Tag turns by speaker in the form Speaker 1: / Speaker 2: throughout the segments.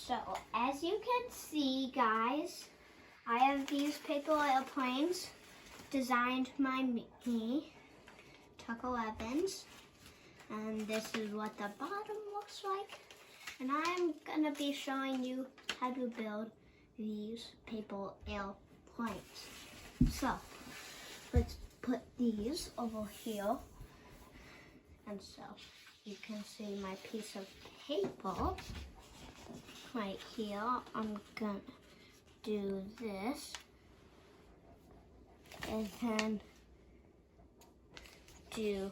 Speaker 1: So, as you can see, guys, I have these paper airplanes designed by me, Tucker Evans, and this is what the bottom looks like. And I'm gonna be showing you how to build these paper airplanes. So, let's put these over here. And so, you can see my piece of paper right here. I'm gonna do this and then do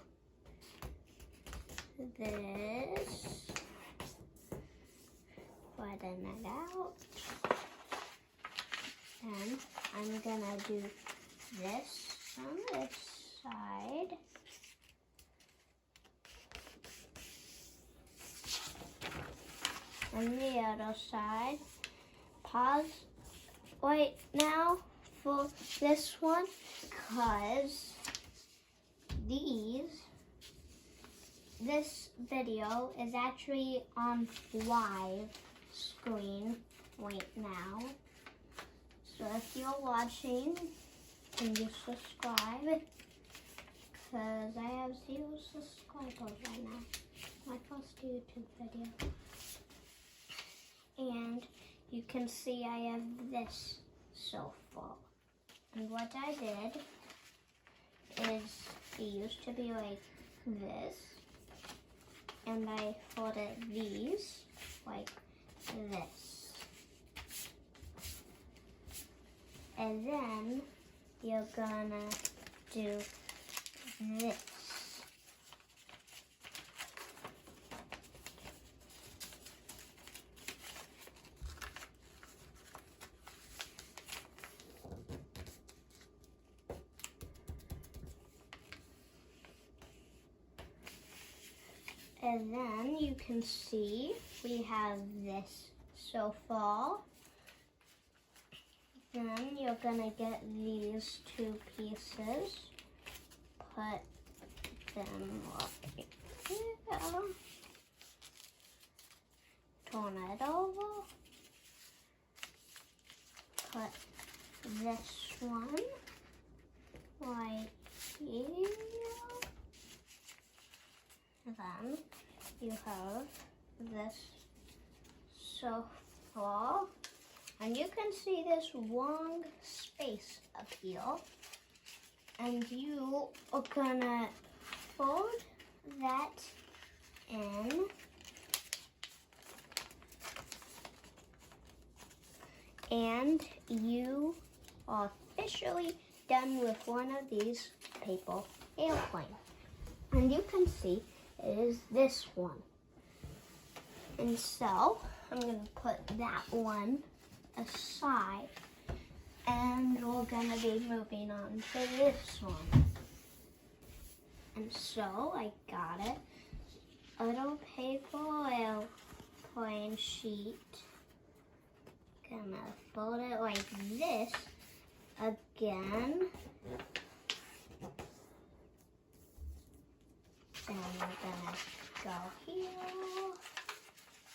Speaker 1: this, flatten it out, and I'm gonna do this on this side. And the other side. Pause right now for this one, because this video is actually on live screen right now. So if you're watching, can you subscribe? Because I have 0 subscribers right now. My first YouTube video. And you can see I have this so far. And what I did is, it used to be like this. And I folded these like this. And then you're gonna do this. And then you can see we have this so far. Then you're gonna get these 2 pieces, put them right here, turn it over, put this one right here. Then you have this so far, and you can see this long space up here, and you are gonna fold that in, and you are officially done with one of these paper airplanes. And you can see it is this one. And so I'm going to put that one aside, and we're going to be moving on to this one. And so I got it. A little paper airplane sheet. Gonna fold it like this again. And we're gonna go here,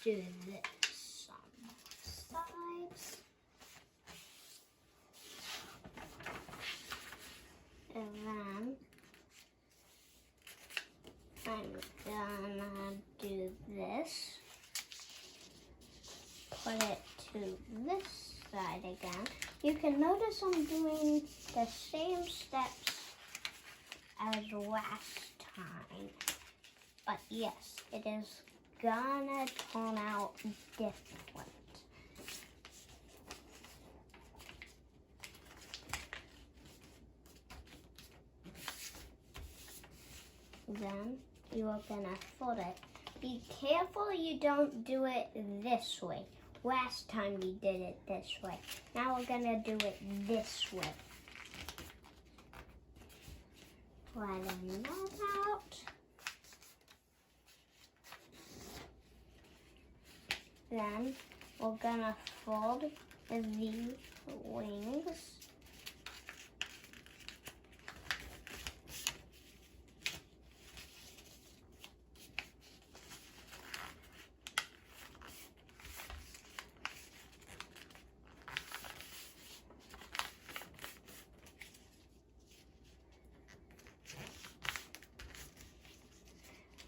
Speaker 1: do this on the sides, and then I'm gonna do this, put it to this side again. You can notice I'm doing the same steps as last time. But yes, it is gonna turn out different. Then you are gonna fold it. Be careful you don't do it this way. Last time we did it this way. Now we're gonna do it this way. Flatten that out. Then we're gonna fold the wings.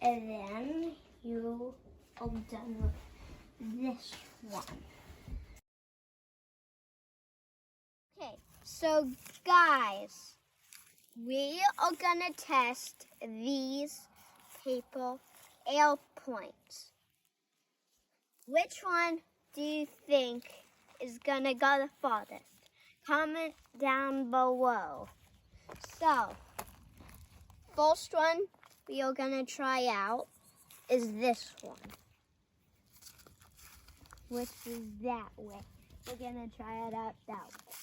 Speaker 1: And then you are done with this one. Okay, so guys, we are gonna test these paper airplanes. Which one do you think is gonna go the farthest? Comment down below. So, first one we are gonna try out is this one, which is that way. We're gonna try it out that way.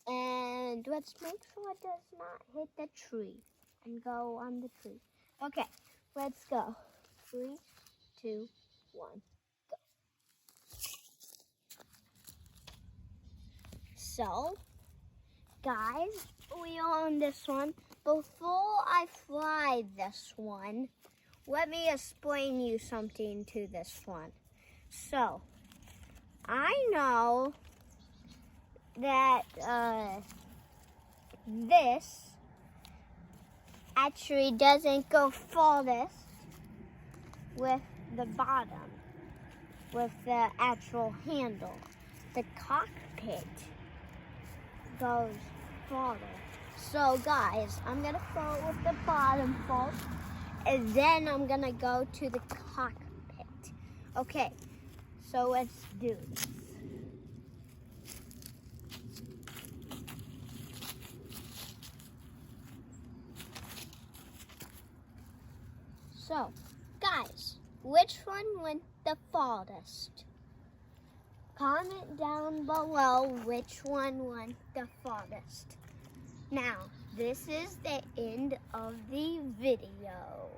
Speaker 1: And let's make sure it does not hit the tree and go on the tree. Okay, let's go. 3, 2, 1, go. So, guys, we are on this one. Before I fly this one, let me explain you something to this one. So, I know that this actually doesn't go farthest with the bottom, with the actual handle. The cockpit goes farther. So guys, I'm gonna throw it with the bottom first, and then I'm gonna go to the cockpit. Okay, so let's do this. So, guys, which one went the farthest? Comment down below which one went the farthest. Now, this is the end of the video.